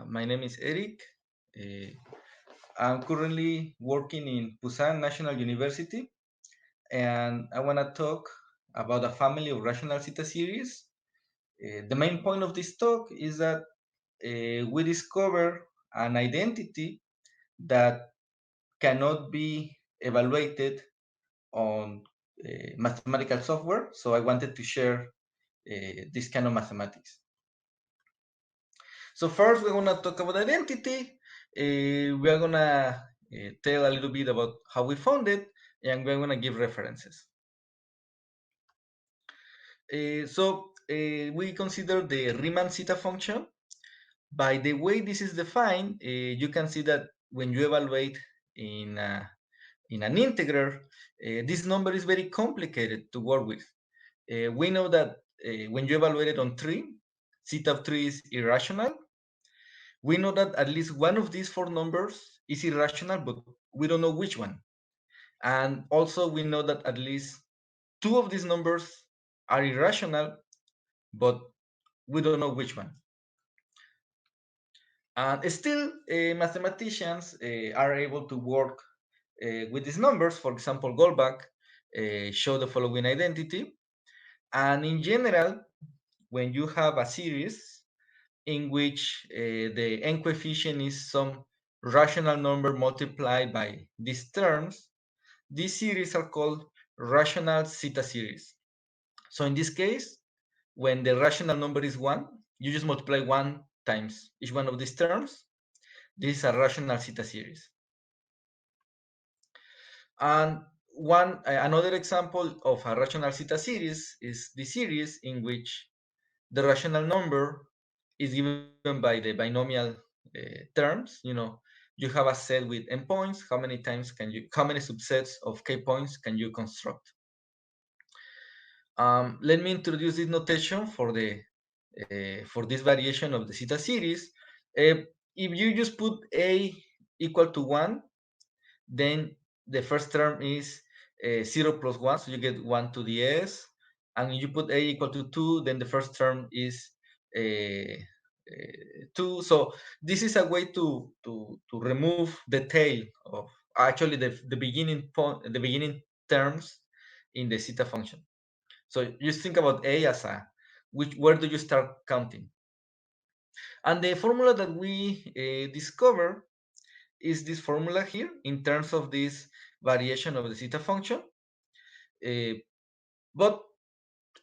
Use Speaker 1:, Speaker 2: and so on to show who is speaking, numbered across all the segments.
Speaker 1: My name is Eric. Uh, I'm currently working in Busan National University, and I want to talk about a family of rational zeta series. The main point of this talk is that we discover an identity that cannot be evaluated on mathematical software. So I wanted to share this kind of mathematics. So first, we're gonna talk about identity. We're gonna tell a little bit about how we found it, and we're gonna give references. We consider the Riemann zeta function. By the way this is defined, you can see that when you evaluate in in an integer, this number is very complicated to work with. We know that when you evaluate it on 3, zeta of 3 is irrational. We know that at least one of these four numbers is irrational, but we don't know which one. And also we know that at least two of these numbers are irrational, but we don't know which one. And still, mathematicians are able to work with these numbers. For example, Goldbach showed the following identity. And in general, when you have a series in which the n coefficient is some rational number multiplied by these terms, these series are called rational zeta series. So in this case, when the rational number is 1, you just multiply 1 times each one of these terms. This is a rational zeta series. And another example of a rational zeta series is the series in which the rational number is given by the binomial terms. You have a set with n points. How many subsets of k points can you construct? Let me introduce this notation for this variation of the zeta series. If you just put a equal to 1, then the first term is 0 plus 1, so you get 1 to the s. And if you put a equal to 2, then the first term is 2. So this is a way to remove the tail of actually the beginning point, the beginning terms in the zeta function. So just think about a as where do you start counting? And the formula that we discover is this formula here in terms of this variation of the zeta function. But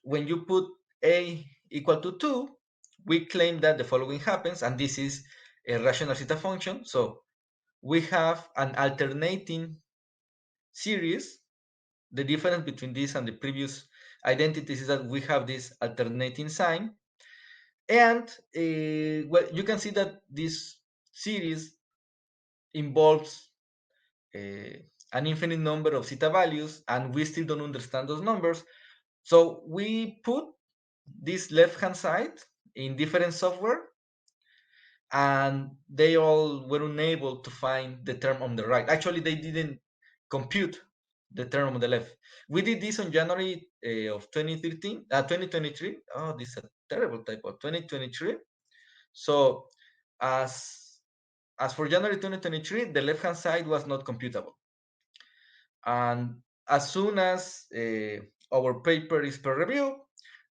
Speaker 1: when you put a equal to 2, we claim that the following happens, and this is a rational zeta function. So we have an alternating series. The difference between this and the previous identities is that we have this alternating sign. And well, you can see that this series involves an infinite number of zeta values, and we still don't understand those numbers. So we put this left-hand side in different software, and they all were unable to find the term on the right. Actually, they didn't compute the term on the left. We did this on January of 2023. Oh, this is a terrible typo, 2023. So as for January 2023, the left-hand side was not computable. And as soon as our paper is peer review,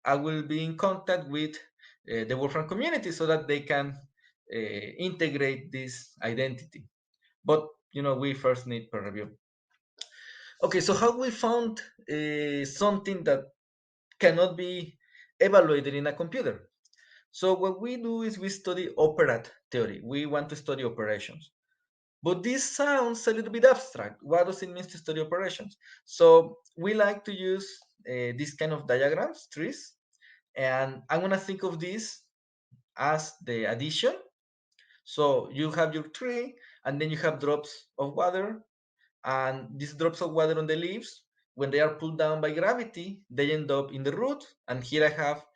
Speaker 1: I will be in contact with the Wolfram community so that they can integrate this identity. But we first need peer review. Okay, so how we found something that cannot be evaluated in a computer? So what we do is we study operand theory. We want to study operations. But this sounds a little bit abstract. What does it mean to study operations? So we like to use these kind of diagrams, trees, and I'm gonna think of this as the addition. So you have your tree, and then you have drops of water, and these drops of water on the leaves, when they are pulled down by gravity, they end up in the root, and here I have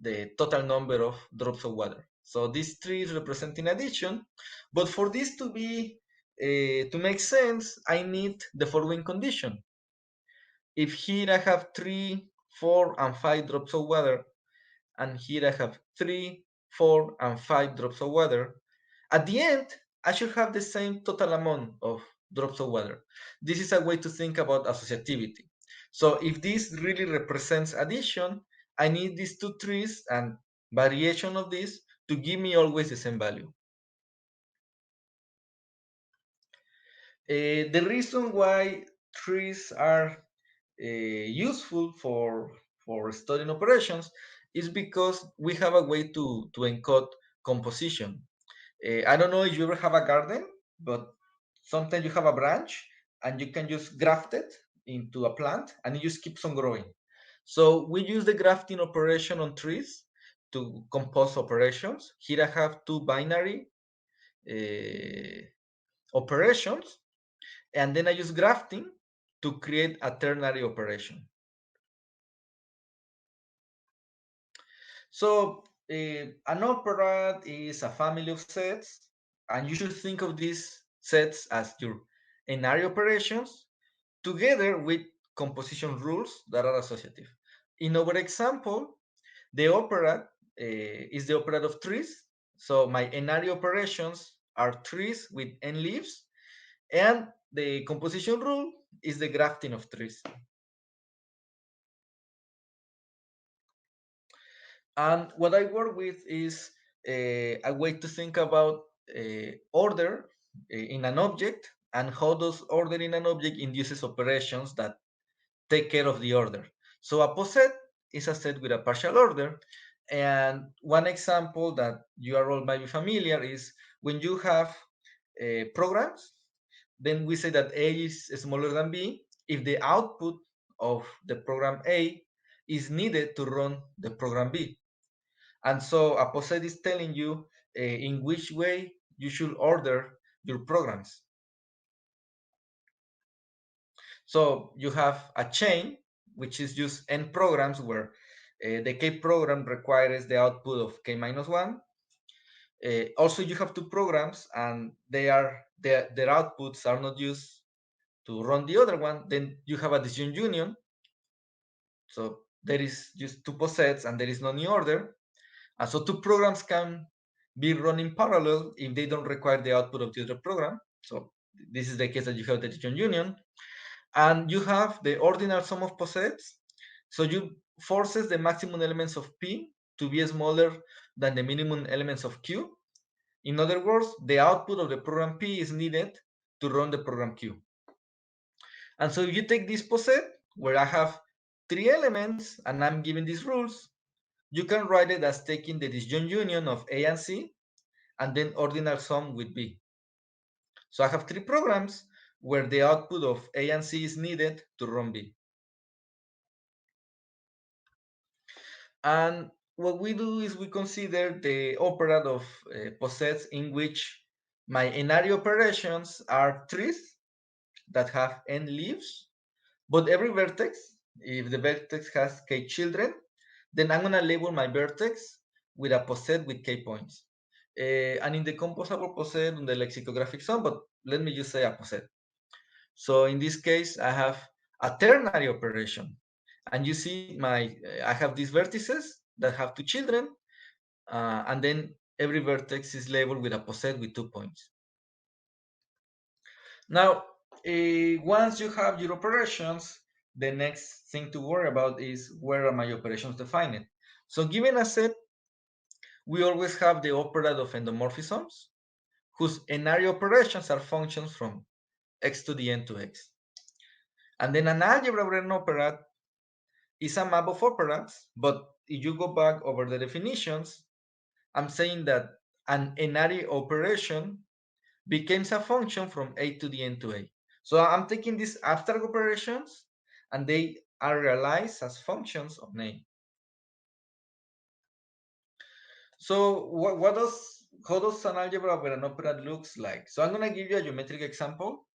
Speaker 1: the total number of drops of water. So this tree is representing addition, but for this to make sense, I need the following condition. If here I have 3, 4, and 5 drops of water, and here I have 3, 4, and 5 drops of water, At the end, I should have the same total amount of drops of water. This is a way to think about associativity. So if this really represents addition, I need these two trees and variation of this to give me always the same value. The reason why trees are useful for studying operations is because we have a way to encode composition. I don't know if you ever have a garden, but sometimes you have a branch and you can just graft it into a plant and it just keeps on growing. So we use the grafting operation on trees to compose operations. Here I have two binary uh, operations, and then I use grafting to create a ternary operation. So an operand is a family of sets, and you should think of these sets as your n-ary operations together with composition rules that are associative. In our example, the operand is the operand of trees. So my n-ary operations are trees with n leaves, and the composition rule is the grafting of trees. And what I work with is a way to think about order in an object and how does order in an object induces operations that take care of the order. So a poset is a set with a partial order. And one example that you are all might be familiar is when you have programs, then we say that A is smaller than B if the output of the program A is needed to run the program B. And so a poset is telling you in which way you should order your programs. So you have a chain, which is just n programs where the k program requires the output of k minus 1. Also, you have two programs and their outputs are not used to run the other one. Then you have a disjunct union. So there is just two posets and there is no new order. And so two programs can be run in parallel if they don't require the output of the other program. So this is the case that you have the disjunct union. And you have the ordinal sum of posets. So you forces the maximum elements of P to be smaller than the minimum elements of Q. In other words, the output of the program P is needed to run the program Q. And so if you take this poset, where I have three elements and I'm given these rules, you can write it as taking the disjunct union of A and C and then ordinal sum with B. So I have three programs where the output of A and C is needed to run B. And what we do is we consider the operand of posets in which my n-ary operations are trees that have n leaves, but every vertex, if the vertex has k children, then I'm going to label my vertex with a poset with k points. And in the composable poset on the lexicographic sum, but let me just say a poset. So in this case, I have a ternary operation. And you see I have these vertices that have two children, and then every vertex is labeled with a poset with 2 points. Now, once you have your operations, the next thing to worry about is where are my operations defined. So given a set, we always have the operand of endomorphisms, whose n-ary operations are functions from x to the n to x. And then an algebra over an operand is a map of operands, but if you go back over the definitions, I'm saying that an n-ary operation becomes a function from a to the n to a. So I'm taking these abstract operations and they are realized as functions of a. So how does an algebra over an operand looks like? So I'm going to give you a geometric example.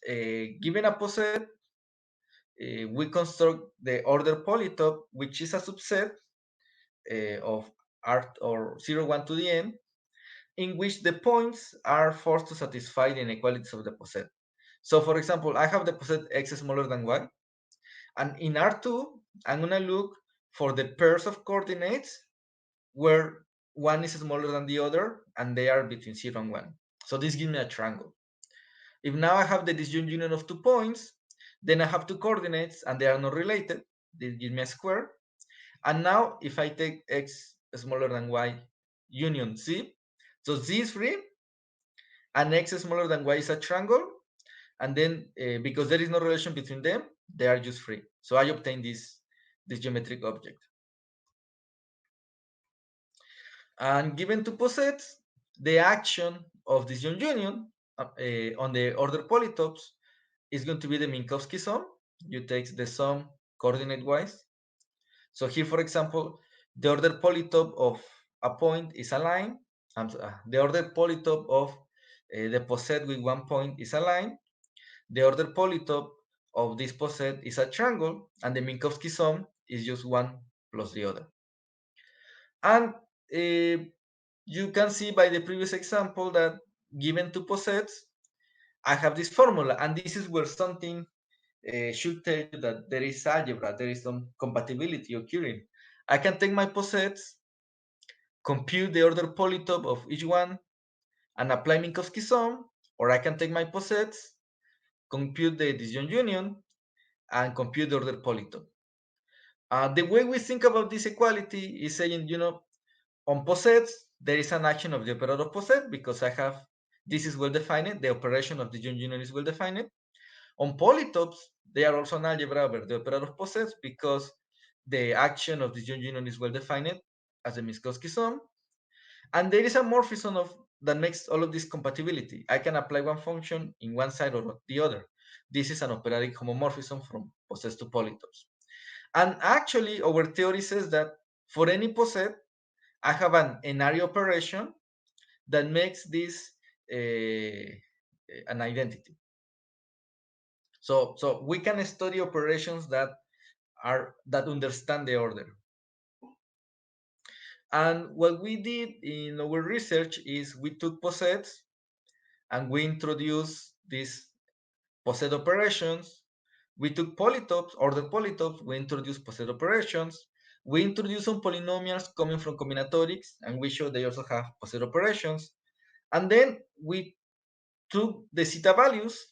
Speaker 1: Given a poset, we construct the order polytope, which is a subset of R or 0, 1 to the n, in which the points are forced to satisfy the inequalities of the poset. So for example, I have the poset x smaller than y, and in R2, I'm gonna look for the pairs of coordinates where one is smaller than the other, and they are between 0 and 1. So this gives me a triangle. If now I have the disjoint union of 2 points, then I have two coordinates and they are not related. This gives me a square. And now if I take x smaller than y union z, so z is free and x smaller than y is a triangle. And then because there is no relation between them, they are just free. So I obtain this geometric object. And given two posets, the action of this union on the order polytopes is going to be the Minkowski sum. You take the sum coordinate wise. So here, for example, the order polytope of a point is a line. The order polytope of the poset with 1 point is a line. The order polytope of this poset is a triangle, and the Minkowski sum is just one plus the other. And you can see by the previous example that given two posets, I have this formula, and this is where something should tell you that there is algebra, there is some compatibility occurring. I can take my posets, compute the order polytope of each one, and apply Minkowski sum, or I can take my posets, compute the disjoint union, and compute the order polytope. The way we think about this equality is saying, on posets, there is an action of the operator of poset because I have, this is well defined, the operation of the disjoint union is well defined. On polytopes, they are also an algebra over the operator of posets because the action of the disjoint union is well defined as the Minkowski sum. And there is a morphism that makes all of this compatibility. I can apply one function in one side or the other. This is an operatic homomorphism from posets to polytopes. And actually, our theory says that for any poset, I have an area operation that makes this an identity. So we can study operations that understand the order. And what we did in our research is we took posets and we introduced these poset operations. We took polytopes, ordered polytopes, we introduced poset operations. We introduced some polynomials coming from combinatorics, and we showed they also have poset operations. And then we took the zeta values,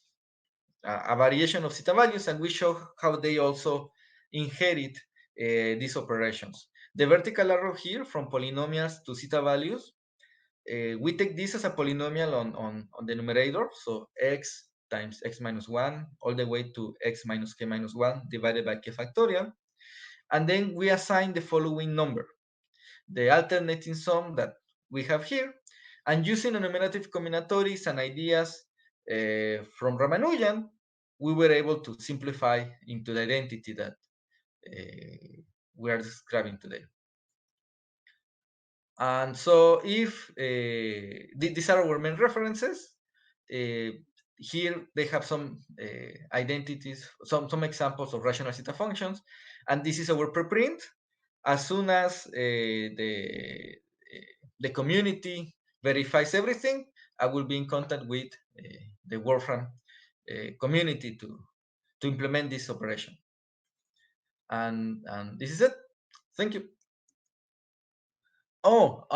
Speaker 1: a variation of zeta values, and we show how they also inherit these operations. The vertical arrow here from polynomials to zeta values, we take this as a polynomial on the numerator, so x times x minus 1 all the way to x minus k minus 1 divided by k factorial. And then we assign the following number, the alternating sum that we have here. And using enumerative combinatorics and ideas from Ramanujan, we were able to simplify into the identity that we are describing today. And so if these are our main references, here they have some identities, some examples of rational zeta functions, and this is our preprint. As soon as the community verifies everything, I will be in contact with the Wolfram community to implement this operation. And this is it. Thank you. Oh,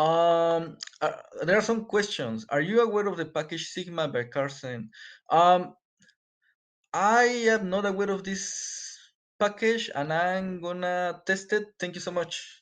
Speaker 1: there are some questions. Are you aware of the package Sigma by Carson? I am not aware of this package, and I'm gonna test it. Thank you so much.